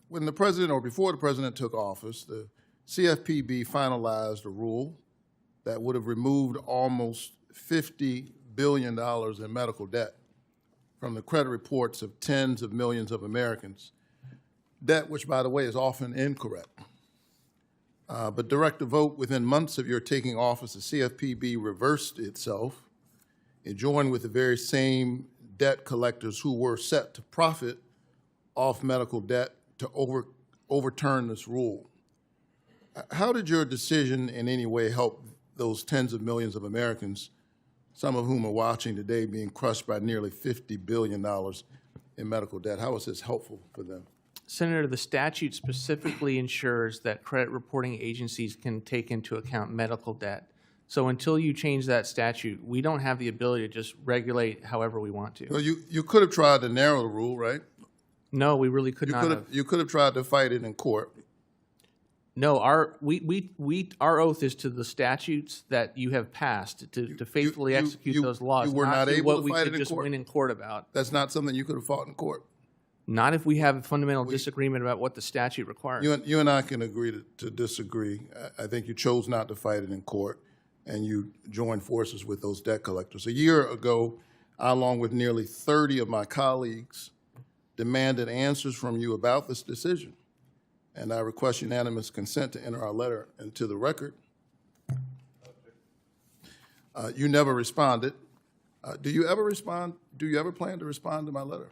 when the president, or before the president took office, the CFPB finalized a rule that would have removed almost $50 billion in medical debt from the credit reports of tens of millions of Americans. Debt, which, by the way, is often incorrect. But Director Vought, within months of your taking office, the CFPB reversed itself. It joined with the very same debt collectors who were set to profit off medical debt to overturn this rule. How did your decision in any way help those tens of millions of Americans, some of whom are watching today, being crushed by nearly $50 billion in medical debt? How was this helpful for them? Senator, the statute specifically ensures that credit reporting agencies can take into account medical debt. So until you change that statute, we don't have the ability to just regulate however we want to. Well, you could have tried to narrow the rule, right? No, we really could not have. You could have tried to fight it in court. No, our oath is to the statutes that you have passed to faithfully execute those laws. You were not able to fight it in court. What we could just win in court about. That's not something you could have fought in court. Not if we have a fundamental disagreement about what the statute requires. You and I can agree to disagree. I think you chose not to fight it in court, and you joined forces with those debt collectors. A year ago, I, along with nearly 30 of my colleagues, demanded answers from you about this decision, and I request unanimous consent to enter our letter into the record. You never responded. Do you ever respond? Do you ever plan to respond to my letter?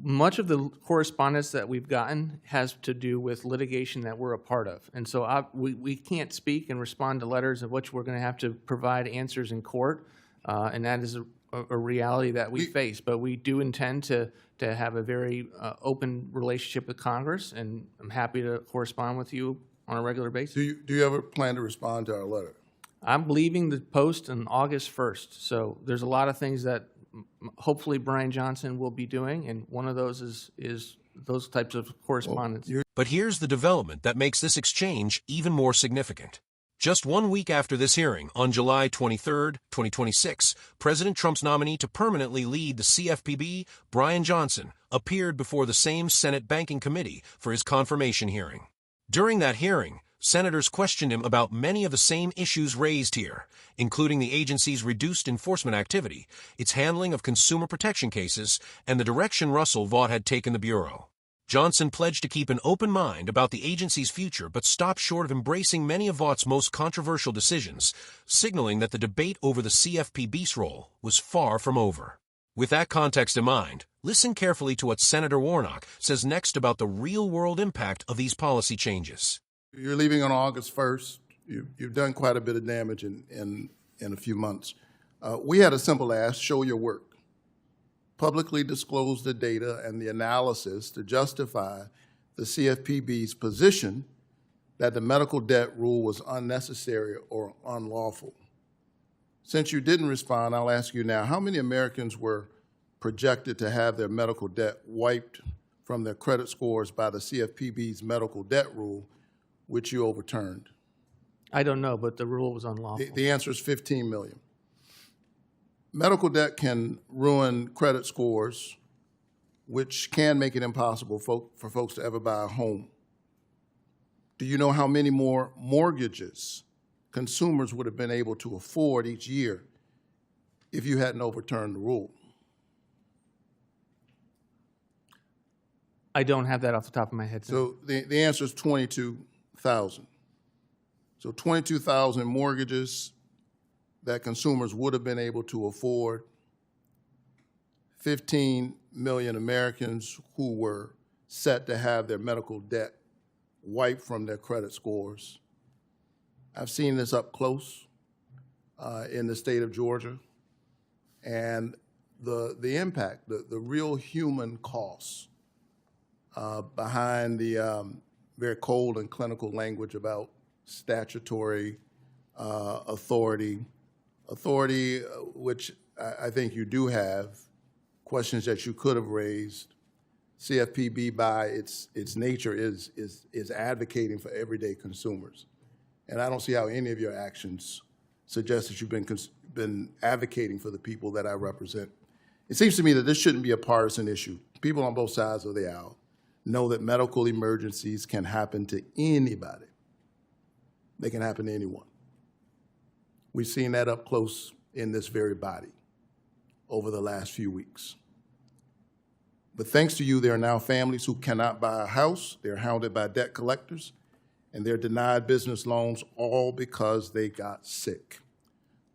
Much of the correspondence that we've gotten has to do with litigation that we're a part of. And so we can't speak and respond to letters of which we're going to have to provide answers in court, and that is a reality that we face. But we do intend to have a very open relationship with Congress, and I'm happy to correspond with you on a regular basis. Do you ever plan to respond to our letter? I'm leaving the post on August 1st, so there's a lot of things that hopefully Brian Johnson will be doing, and one of those is those types of correspondence. But here's the development that makes this exchange even more significant. Just 1 week after this hearing, on July 23, 2026, President Trump's nominee to permanently lead the CFPB, Brian Johnson, appeared before the same Senate Banking Committee for his confirmation hearing. During that hearing, senators questioned him about many of the same issues raised here, including the agency's reduced enforcement activity, its handling of consumer protection cases, and the direction Russell Vought had taken the Bureau. Johnson pledged to keep an open mind about the agency's future, but stopped short of embracing many of Vaught's most controversial decisions, signaling that the debate over the CFPB's role was far from over. With that context in mind, listen carefully to what Senator Warnock says next about the real-world impact of these policy changes. You're leaving on August 1st. You've done quite a bit of damage in a few months. We had a simple ask: show your work. Publicly disclose the data and the analysis to justify the CFPB's position that the medical debt rule was unnecessary or unlawful. Since you didn't respond, I'll ask you now, how many Americans were projected to have their medical debt wiped from their credit scores by the CFPB's medical debt rule, which you overturned? I don't know, but the rule was unlawful. The answer is 15 million. Medical debt can ruin credit scores, which can make it impossible for folks to ever buy a home. Do you know how many more mortgages consumers would have been able to afford each year if you hadn't overturned the rule? I don't have that off the top of my head. So the answer is 22,000. So 22,000 mortgages that consumers would have been able to afford, 15 million Americans who were set to have their medical debt wiped from their credit scores. I've seen this up close in the state of Georgia, and the impact, the real human costs behind the very cold and clinical language about statutory authority, which I think you do have, questions that you could have raised. CFPB, by its nature, is advocating for everyday consumers, and I don't see how any of your actions suggest that you've been advocating for the people that I represent. It seems to me that this shouldn't be a partisan issue. People on both sides of the aisle know that medical emergencies can happen to anybody. They can happen to anyone. We've seen that up close in this very body over the last few weeks. But thanks to you, there are now families who cannot buy a house, they're hounded by debt collectors, and they're denied business loans, all because they got sick.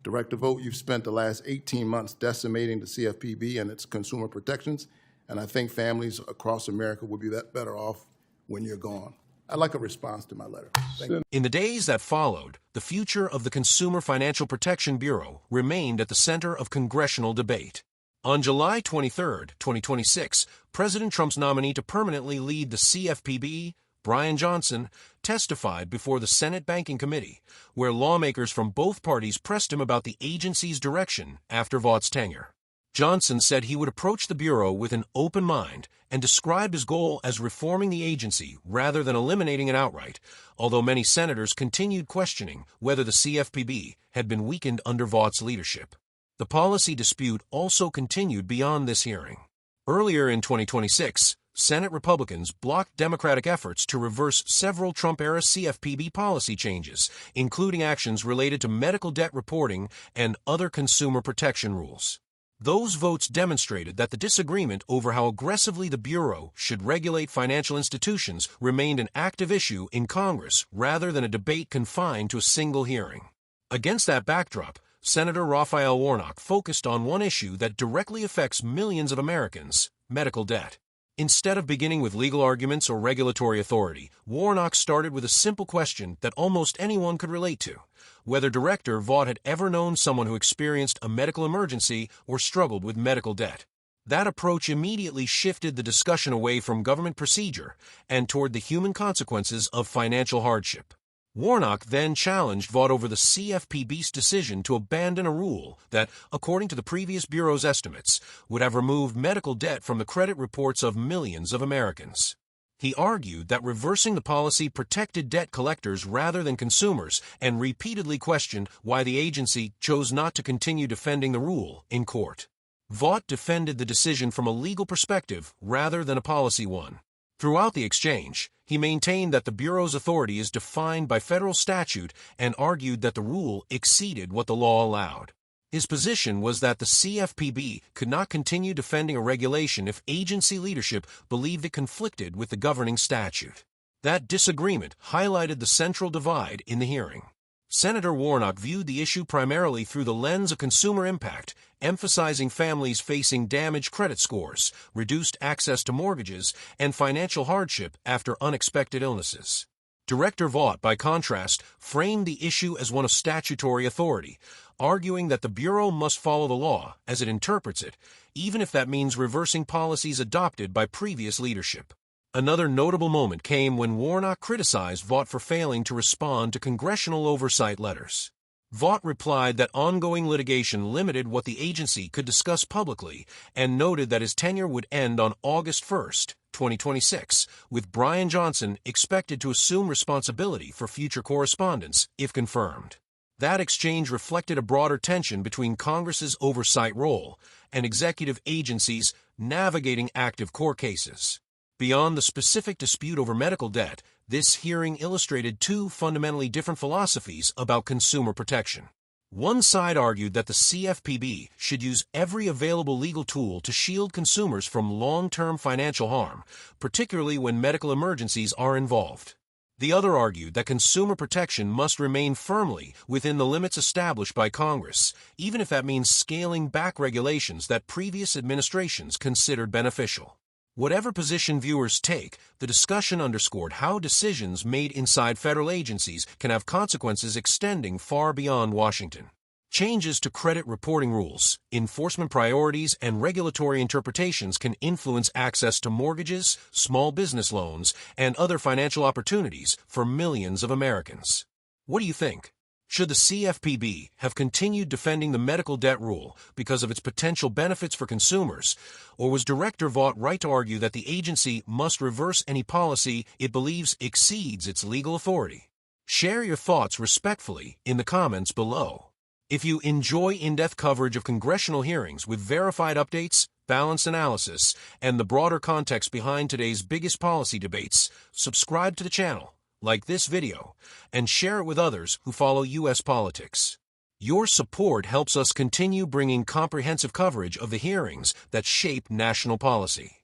Director Vought, you've spent the last 18 months decimating the CFPB and its consumer protections, and I think families across America will be that better off when you're gone. I'd like a response to my letter. Thank you. In the days that followed, the future of the Consumer Financial Protection Bureau remained at the center of congressional debate. On July 23, 2026, President Trump's nominee to permanently lead the CFPB, Brian Johnson, testified before the Senate Banking Committee, where lawmakers from both parties pressed him about the agency's direction after Vaught's tenure. Johnson said he would approach the Bureau with an open mind and described his goal as reforming the agency rather than eliminating it outright, although many senators continued questioning whether the CFPB had been weakened under Vaught's leadership. The policy dispute also continued beyond this hearing. Earlier in 2026, Senate Republicans blocked Democratic efforts to reverse several Trump-era CFPB policy changes, including actions related to medical debt reporting and other consumer protection rules. Those votes demonstrated that the disagreement over how aggressively the Bureau should regulate financial institutions remained an active issue in Congress rather than a debate confined to a single hearing. Against that backdrop, Senator Raphael Warnock focused on one issue that directly affects millions of Americans: medical debt. Instead of beginning with legal arguments or regulatory authority, Warnock started with a simple question that almost anyone could relate to: whether Director Vought had ever known someone who experienced a medical emergency or struggled with medical debt. That approach immediately shifted the discussion away from government procedure and toward the human consequences of financial hardship. Warnock then challenged Vought over the CFPB's decision to abandon a rule that, according to the previous Bureau's estimates, would have removed medical debt from the credit reports of millions of Americans. He argued that reversing the policy protected debt collectors rather than consumers, and repeatedly questioned why the agency chose not to continue defending the rule in court. Vought defended the decision from a legal perspective rather than a policy one. Throughout the exchange, he maintained that the Bureau's authority is defined by federal statute and argued that the rule exceeded what the law allowed. His position was that the CFPB could not continue defending a regulation if agency leadership believed it conflicted with the governing statute. That disagreement highlighted the central divide in the hearing. Senator Warnock viewed the issue primarily through the lens of consumer impact, emphasizing families facing damaged credit scores, reduced access to mortgages, and financial hardship after unexpected illnesses. Director Vought, by contrast, framed the issue as one of statutory authority, arguing that the Bureau must follow the law as it interprets it, even if that means reversing policies adopted by previous leadership. Another notable moment came when Warnock criticized Vought for failing to respond to congressional oversight letters. Vought replied that ongoing litigation limited what the agency could discuss publicly and noted that his tenure would end on August 1, 2026, with Brian Johnson expected to assume responsibility for future correspondence if confirmed. That exchange reflected a broader tension between Congress's oversight role and executive agencies navigating active court cases. Beyond the specific dispute over medical debt, this hearing illustrated two fundamentally different philosophies about consumer protection. One side argued that the CFPB should use every available legal tool to shield consumers from long-term financial harm, particularly when medical emergencies are involved. The other argued that consumer protection must remain firmly within the limits established by Congress, even if that means scaling back regulations that previous administrations considered beneficial. Whatever position viewers take, the discussion underscored how decisions made inside federal agencies can have consequences extending far beyond Washington. Changes to credit reporting rules, enforcement priorities, and regulatory interpretations can influence access to mortgages, small business loans, and other financial opportunities for millions of Americans. What do you think? Should the CFPB have continued defending the medical debt rule because of its potential benefits for consumers, or was Director Vought right to argue that the agency must reverse any policy it believes exceeds its legal authority? Share your thoughts respectfully in the comments below. If you enjoy in-depth coverage of congressional hearings with verified updates, balanced analysis, and the broader context behind today's biggest policy debates, subscribe to the channel, like this video, and share it with others who follow U.S. politics. Your support helps us continue bringing comprehensive coverage of the hearings that shape national policy.